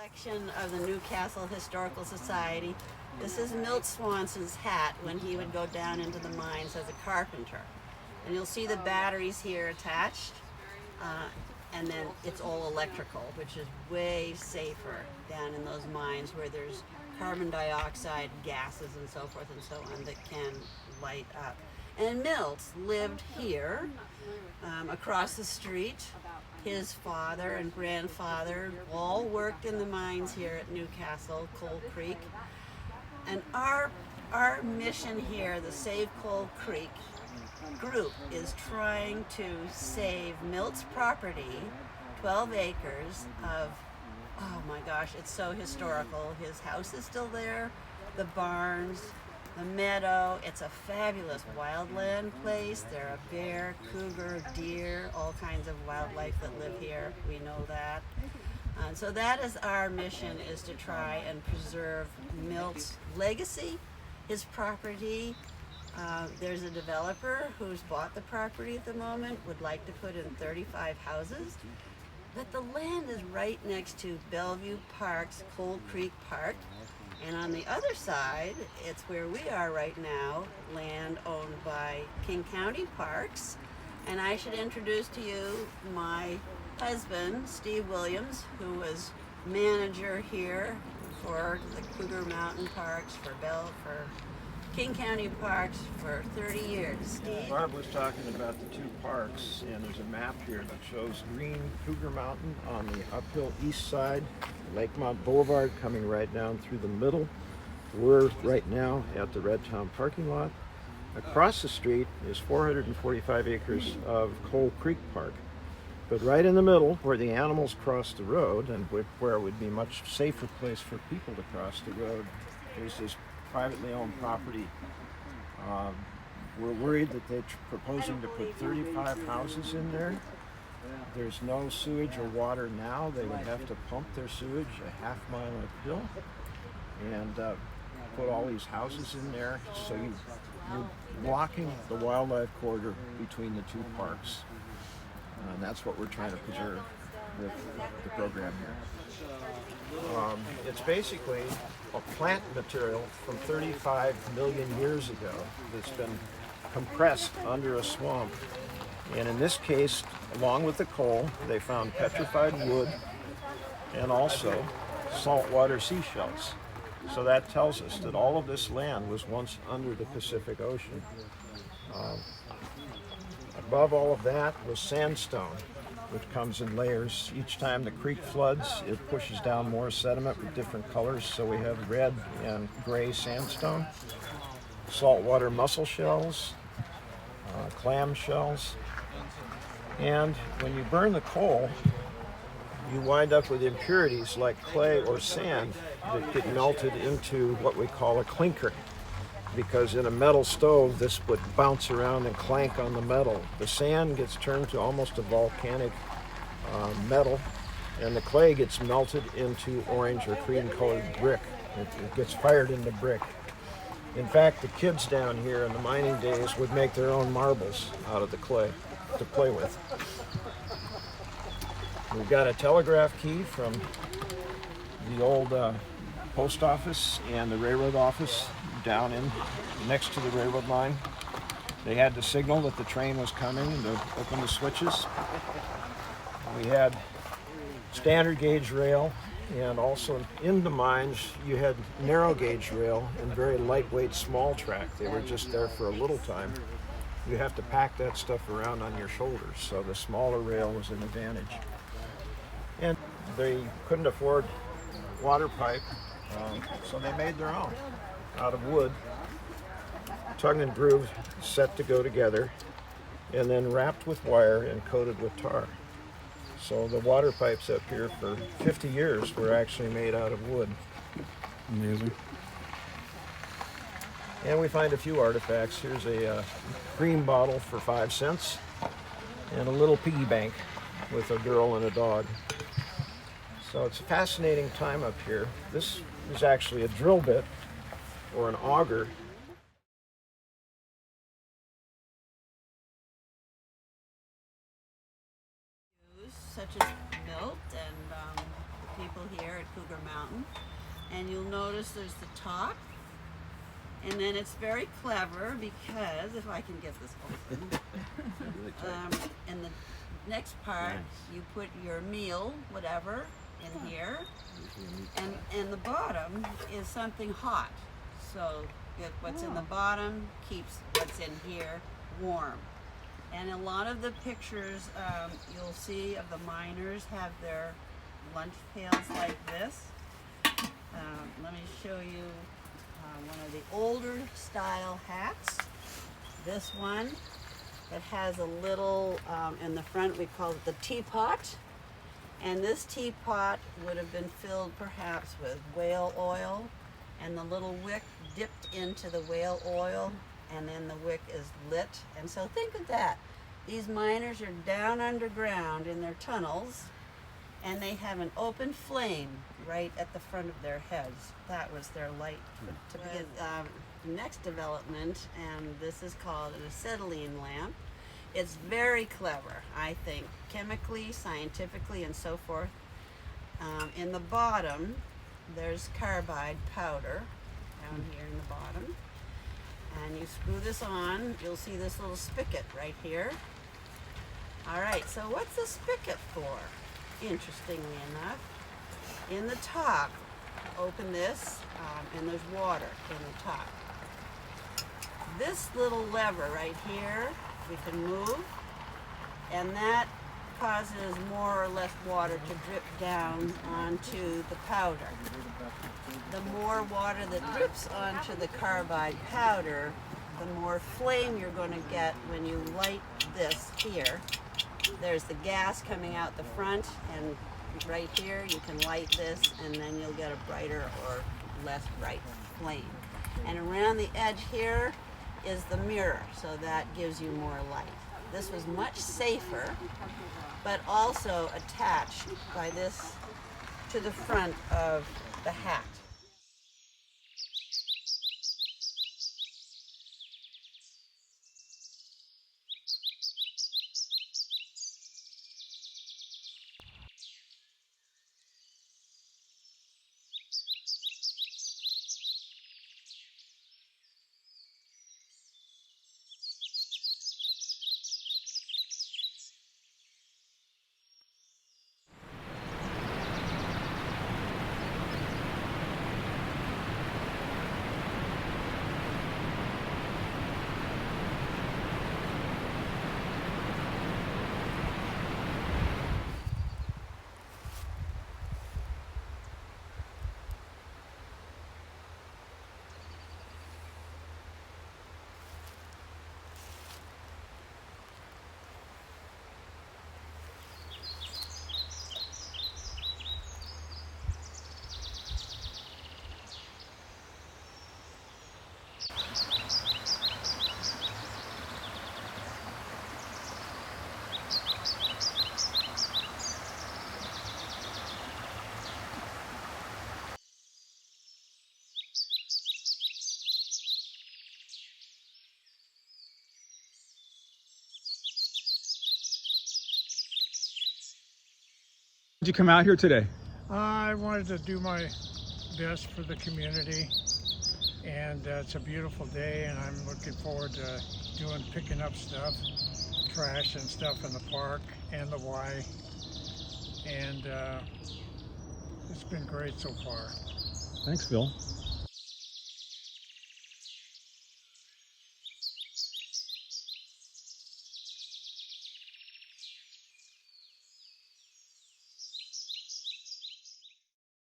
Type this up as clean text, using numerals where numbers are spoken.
Collection of the Newcastle Historical Society. This is Milt Swanson's hat when he would go down into the mines as a carpenter. And you'll see the batteries here attached, and then it's all electrical, which is way safer down in those mines where there's carbon dioxide gases and so forth and so on that can light up. And Milt lived here, across the street. His father and grandfather all worked in the mines here at Newcastle, Coal Creek. And our mission here, the Save Coal Creek group, is trying to save Milt's property, 12 acres of, oh my gosh, it's so historical. His house is still there, the barns, the meadow. It's a fabulous wildland place. There are bear, cougar, deer, all kinds of wildlife that live here. We know that. And so that is our mission, is to try and preserve Milt's legacy, his property. There's a developer who's bought the property at the moment, would like to put in 35 houses. But the land is right next to Bellevue Park's Coal Creek Park. And on the other side, it's where we are right now, land owned by King County Parks. And I should introduce to you my husband, Steve Williams, who was manager here for the Cougar Mountain Parks, for King County Parks for 30 years. Steve? Barb was talking about the two parks, and there's a map here that shows green Cougar Mountain on the uphill east side, Lakemont Boulevard coming right down through the middle. We're right now at the Red Town parking lot. Across the street is 445 acres of Coal Creek Park. But right in the middle, where the animals cross the road, and where it would be a much safer place for people to cross the road, is this privately owned property. We're worried that they're proposing to put 35 houses in there. There's no sewage or water now. They would have to pump their sewage a half mile uphill and put all these houses in there. So you're blocking the wildlife corridor between the two parks. And that's what we're trying to preserve with the program here. It's basically a plant material from 35 million years ago that's been compressed under a swamp. And in this case, along with the coal, they found petrified wood and also saltwater seashells. So that tells us that all of this land was once under the Pacific Ocean. Above all of that was sandstone, which comes in layers. Each time the creek floods, it pushes down more sediment with different colors. So we have red and gray sandstone, saltwater mussel shells, clam shells. And when you burn the coal, you wind up with impurities like clay or sand that get melted into what we call a clinker. Because in a metal stove, this would bounce around and clank on the metal. The sand gets turned to almost a volcanic metal, and the clay gets melted into orange or cream-colored brick. It gets fired into brick. In fact, the kids down here in the mining days would make their own marbles out of the clay to play with. We've got a telegraph key from the old post office and the railroad office down in next to the railroad line. They had to signal that the train was coming to open the switches. We had standard gauge rail, and also in the mines you had narrow gauge rail and very lightweight small track. They were just there for a little time. You have to pack that stuff around on your shoulders, so the smaller rail was an advantage. And they couldn't afford water pipe, so they made their own out of wood, tongue and groove set to go together, and then wrapped with wire and coated with tar. So the water pipes up here for 50 years were actually made out of wood. Amazing. And we find a few artifacts. Here's a cream bottle for 5 cents and a little piggy bank with a girl and a dog. So it's a fascinating time up here. This is actually a drill bit or an auger. Such as Milt and people here at Cougar Mountain. And you'll notice there's the top. And then it's very clever because, if I can get this open, in the next part, you put your meal, whatever, in here. And the bottom is something hot. So what's in the bottom keeps what's in here warm. And a lot of the pictures you'll see of the miners have their lunch pails like this. Let me show you one of the older style hats. This one, it has a little, in the front we call it the teapot. And this teapot would have been filled perhaps with whale oil, and the little wick dipped into the whale oil, and then the wick is lit. And so think of that. These miners are down underground in their tunnels, and they have an open flame right at the front of their heads. That was their light to begin. Next development, and this is called an acetylene lamp. It's very clever, I think, chemically, scientifically, and so forth. In the bottom, there's carbide powder down here in the bottom. And you screw this on, you'll see this little spigot right here. All right, so what's the spigot for? Interestingly enough, in the top, open this, and there's water in the top. This little lever right here, we can move, and that causes more or less water to drip down onto the powder. The more water that drips onto the carbide powder, the more flame you're going to get when you light this here. There's the gas coming out the front, and right here you can light this, and then you'll get a brighter or less bright flame. And around the edge here is the mirror, so that gives you more light. This was much safer, but also attached by this to the front of the hat. Did you come out here today? I wanted to do my best for the community, and it's a beautiful day, and I'm looking forward to picking up stuff, trash and stuff in the park and the Y, and it's been great so far. Thanks, Phil.